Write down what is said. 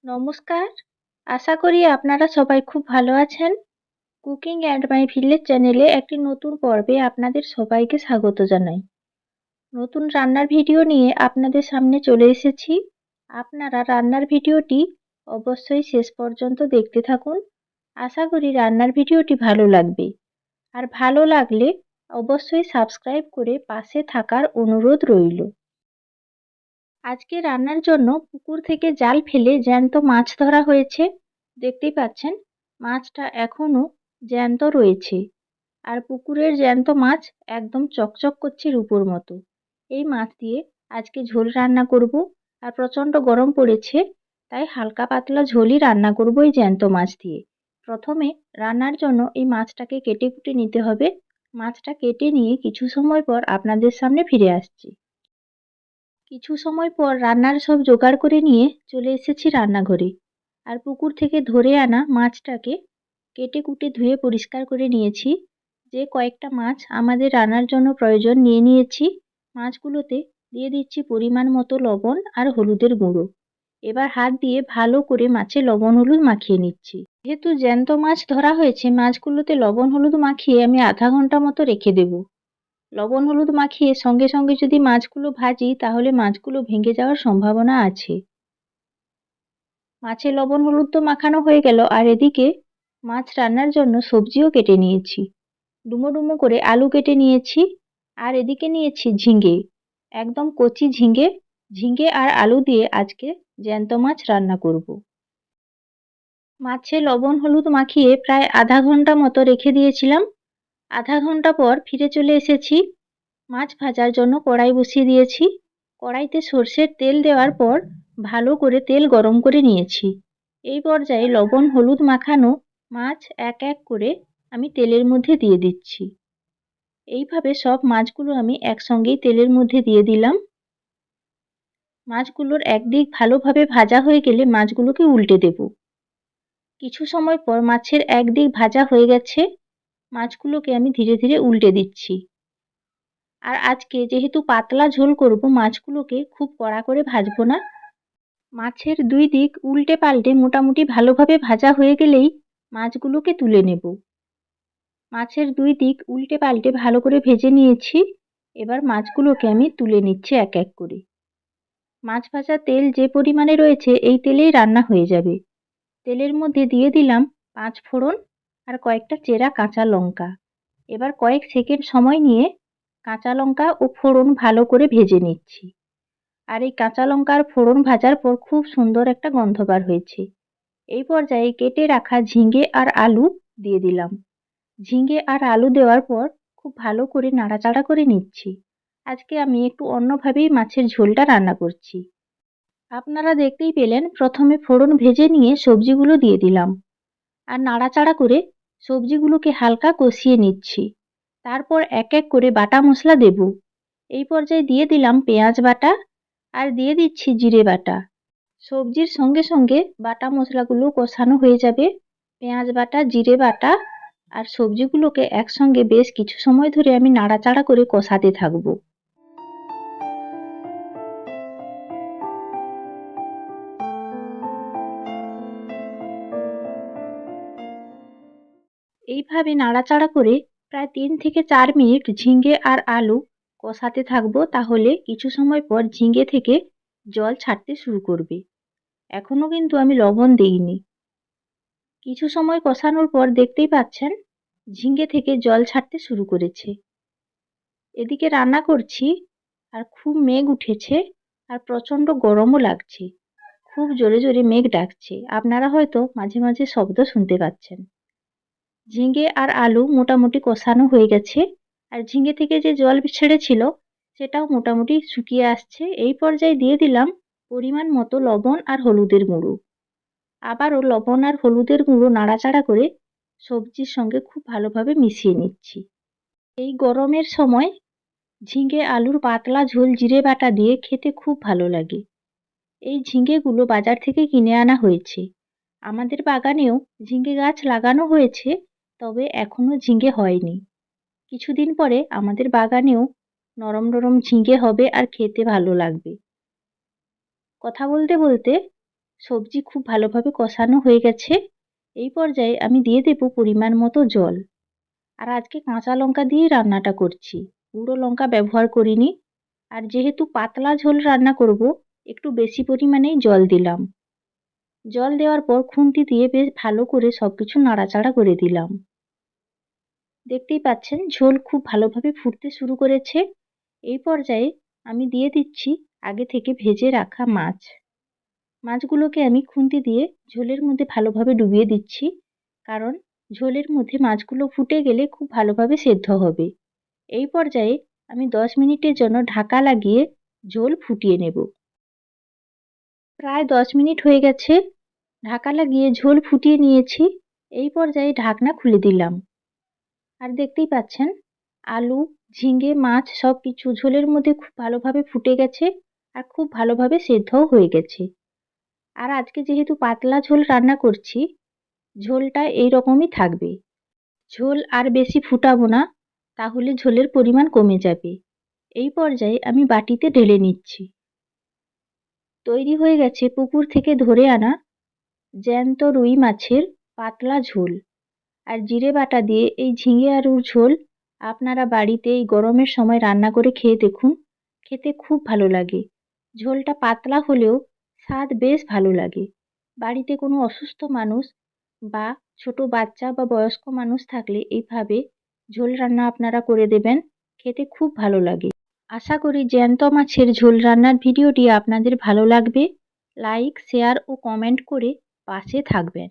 নমস্কার। আশা করি আপনারা সবাই খুব ভালো আছেন। কুকিং অ্যান্ড মাই ভিলেজ চ্যানেলে একটি নতুন পর্বে আপনাদের সবাইকে স্বাগত জানাই। নতুন রান্নার ভিডিও নিয়ে আপনাদের সামনে চলে এসেছি। আপনারা রান্নার ভিডিওটি অবশ্যই শেষ পর্যন্ত দেখতে থাকুন। আশা করি রান্নার ভিডিওটি ভালো লাগবে। আর ভালো লাগলে অবশ্যই সাবস্ক্রাইব করে পাশে থাকার অনুরোধ রইল। আজকে রান্নার জন্য পুকুর থেকে জাল ফেলে জ্যান্ত মাছ ধরা হয়েছে। দেখতেই পাচ্ছেন মাছটা এখনো জ্যান্ত রয়েছে। আর পুকুরের জ্যান্ত মাছ একদম চকচক করছে রূপোর মতো। এই মাছ দিয়ে আজকে ঝোল রান্না করব। আর প্রচণ্ড গরম পড়েছে, তাই হালকা পাতলা ঝোলই রান্না করব এই জ্যান্ত মাছ দিয়ে। প্রথমে রান্নার জন্য এই মাছটাকে কেটে কুটে নিতে হবে। মাছটা কেটে নিয়ে কিছু সময় পর আপনাদের সামনে ফিরে আসছি। কিছু সময় পর রান্নার সব জোগাড় করে নিয়ে চলে এসেছি রান্নাঘরে। আর পুকুর থেকে ধরে আনা মাছটাকে কেটে কুটে ধুয়ে পরিষ্কার করে নিয়েছি। যে কয়েকটা মাছ আমাদের রান্নার জন্য প্রয়োজন নিয়ে নিয়েছি। মাছগুলোতে দিয়ে দিচ্ছি পরিমাণ মতো লবণ আর হলুদের গুঁড়ো। এবার হাত দিয়ে ভালো করে মাছে লবণ হলুদ মাখিয়ে নিচ্ছি। যেহেতু জ্যান্ত মাছ ধরা হয়েছে, মাছগুলোতে লবণ হলুদ মাখিয়ে আমি আধা ঘন্টা মতো রেখে দেব। লবণ হলুদ মাখিয়ে সঙ্গে সঙ্গে যদি মাছগুলো ভাজি তাহলে মাছগুলো ভেঙে যাওয়ার সম্ভাবনা আছে। মাছে লবণ হলুদ তো মাখানো হয়ে গেল, আর এদিকে মাছ রান্নার জন্য সবজিও কেটে নিয়েছি। ডুমো ডুমো করে আলু কেটে নিয়েছি। আর এদিকে নিয়েছি ঝিঙে, একদম কচি ঝিঙে। ঝিঙে আর আলু দিয়ে আজকে জ্যান্ত মাছ রান্না করব। মাছে লবণ হলুদ মাখিয়ে প্রায় আধা ঘন্টা মতো রেখে দিয়েছিলাম। আধা ঘন্টা পর ফিরে চলে এসেছি। মাছ ভাজার জন্য কড়াই বসিয়ে দিয়েছি। কড়াইতে সর্ষের তেল দেওয়ার পর ভালো করে তেল গরম করে নিয়েছি। এই পর্যায়ে লবণ হলুদ মাখানো মাছ এক এক করে আমি তেলের মধ্যে দিয়ে দিচ্ছি। এইভাবে সব মাছগুলো আমি একসঙ্গেই তেলের মধ্যে দিয়ে দিলাম। মাছগুলোর একদিক ভালোভাবে ভাজা হয়ে গেলে মাছগুলোকে উল্টে দেব। কিছু সময় পর মাছের একদিক ভাজা হয়ে গেছে, মাছগুলোকে আমি ধীরে ধীরে উল্টে দিচ্ছি। আর আজকে যেহেতু পাতলা ঝোল করব, মাছগুলোকে খুব কড়া করে ভাজবো না। মাছের দুই দিক উল্টে পাল্টে মোটামুটি ভালোভাবে ভাজা হয়ে গেলেই মাছগুলোকে তুলে নেব। মাছের দুই দিক উল্টে পাল্টে ভালো করে ভেজে নিয়েছি। এবার মাছগুলোকে আমি তুলে নিচ্ছি এক এক করে। মাছ ভাজার তেল যে পরিমাণে রয়েছে এই তেলেই রান্না হয়ে যাবে। তেলের মধ্যে দিয়ে দিলাম 5 ফোড়ন আর কয়েকটা চেরা কাঁচা লঙ্কা। এবার কয়েক সেকেন্ড সময় নিয়ে কাঁচা লঙ্কা ও ফোড়ন ভালো করে ভেজে নিচ্ছি। আর এই কাঁচা লঙ্কার ফোড়ন ভাজার পর খুব সুন্দর একটা গন্ধ বার হয়েছে। এই পর্যায়ে কেটে রাখা ঝিঙে আর আলু দিয়ে দিলাম। ঝিঙে আর আলু দেওয়ার পর খুব ভালো করে নাড়াচাড়া করে নিচ্ছি। আজকে আমি একটু অন্যভাবেই মাছের ঝোলটা রান্না করছি। আপনারা দেখতেই পেলেন প্রথমে ফোড়ন ভেজে নিয়ে সবজিগুলো দিয়ে দিলাম। আর নাড়াচাড়া করে সবজিগুলোকে হালকা কষিয়ে নিচ্ছি। তারপর এক এক করে বাটা মশলা দেব। এই পর্যায়ে দিয়ে দিলাম পেঁয়াজ বাটা আর দিয়ে দিচ্ছি জিরে বাটা। সবজির সঙ্গে সঙ্গে বাটা মশলাগুলো কষানো হয়ে যাবে। পেঁয়াজ বাটা, জিরে বাটা আর সবজিগুলোকে একসঙ্গে বেশ কিছু সময় ধরে আমি নাড়াচাড়া করে কষাতে থাকব। এইভাবে নাড়াচাড়া করে প্রায় 3 থেকে 4 মিনিট ঝিঙে আর আলু কষাতে থাকবো। তাহলে কিছু সময় পর ঝিঙে থেকে জল ছাড়তে শুরু করবে। এখনো কিন্তু আমি লবণ দেইনি। কিছু সময় কষানোর পর দেখতেই পাচ্ছেন ঝিঙে থেকে জল ছাড়তে শুরু করেছে। এদিকে রান্না করছি আর খুব মেঘ উঠেছে আর প্রচণ্ড গরমও লাগছে। খুব জোরে জোরে মেঘ ডাকছে। আপনারা হয়তো মাঝে মাঝে শব্দ শুনতে পাচ্ছেন। ঝিঙে আর আলু মোটামুটি কষানো হয়ে গেছে। আর ঝিঙে থেকে যে জল ছেড়েছিল সেটাও মোটামুটি শুকিয়ে আসছে। এই পর্যায়ে দিয়ে দিলাম পরিমাণ মতো লবণ আর হলুদের গুঁড়ো। আবারও লবণ আর হলুদের গুঁড়ো নাড়াচাড়া করে সবজির সঙ্গে খুব ভালোভাবে মিশিয়ে নিচ্ছি। এই গরমের সময় ঝিঙে আলুর পাতলা ঝোল জিরে বাটা দিয়ে খেতে খুব ভালো লাগে। এই ঝিঙেগুলো বাজার থেকে কিনে আনা হয়েছে। আমাদের বাগানেও ঝিঙে গাছ লাগানো হয়েছে, তবে এখনো ঝিঙে হয়নি। কিছুদিন পরে আমাদের বাগানেও নরম নরম ঝিঙে হবে আর খেতে ভালো লাগবে। কথা বলতে বলতে সবজি খুব ভালোভাবে কষানো হয়ে গেছে। এই পর্যায়ে আমি দিয়ে দেব পরিমাণ মতো জল। আর আজকে কাঁচা লঙ্কা দিয়েই রান্নাটা করছি, গুঁড়ো লঙ্কা ব্যবহার করিনি। আর যেহেতু পাতলা ঝোল রান্না করব, একটু বেশি পরিমাণেই জল দিলাম। জল দেওয়ার পর খুন্তি দিয়ে বেশ ভালো করে সবকিছু নাড়াচাড়া করে দিলাম। দেখতেই পাচ্ছেন ঝোল খুব ভালোভাবে ফুটতে শুরু করেছে। এই পর্যায়ে আমি দিয়ে দিচ্ছি আগে থেকে ভেজে রাখা মাছ। মাছগুলোকে আমি খুন্তি দিয়ে ঝোলের মধ্যে ভালোভাবে ডুবিয়ে দিচ্ছি, কারণ ঝোলের মধ্যে মাছগুলো ফুটে গেলে খুব ভালোভাবে সেদ্ধ হবে। এই পর্যায়ে আমি 10 মিনিটের জন্য ঢাকা লাগিয়ে ঝোল ফুটিয়ে নেব। প্রায় 10 মিনিট হয়ে গেছে, ঢাকা লাগিয়ে ঝোল ফুটিয়ে নিয়েছি। এই পর্যায়ে ঢাকনা খুলে দিলাম। আর দেখতেই পাচ্ছেন আলু, ঝিঙে, মাছ সব কিছু ঝোলের মধ্যে খুব ভালোভাবে ফুটে গেছে আর খুব ভালোভাবে সেদ্ধও হয়ে গেছে। আর আজকে যেহেতু পাতলা ঝোল রান্না করছি, ঝোলটা এই রকমই থাকবে। ঝোল আর বেশি ফুটাবো না, তাহলে ঝোলের পরিমাণ কমে যাবে। এই পর্যায়ে আমি বাটিতে ঢেলে নিচ্ছি। তৈরি হয়ে গেছে পুকুর থেকে ধরে আনা জ্যান্ত রুই মাছের পাতলা ঝোল। আর জিরে বাটা দিয়ে এই ঝিঙে আলুর ঝোল আপনারা বাড়িতে এই গরমের সময় রান্না করে খেয়ে দেখুন, খেতে খুব ভালো লাগে। ঝোলটা পাতলা হলেও স্বাদ বেশ ভালো লাগে। বাড়িতে কোনো অসুস্থ মানুষ বা ছোট বাচ্চা বা বয়স্ক মানুষ থাকলে এইভাবে ঝোল রান্না আপনারা করে দেবেন, খেতে খুব ভালো লাগে। আশা করি জ্যান্ত মাছের ঝোল রান্নার ভিডিওটি আপনাদের ভালো লাগবে। লাইক, শেয়ার ও কমেন্ট করে পাশে থাকবেন।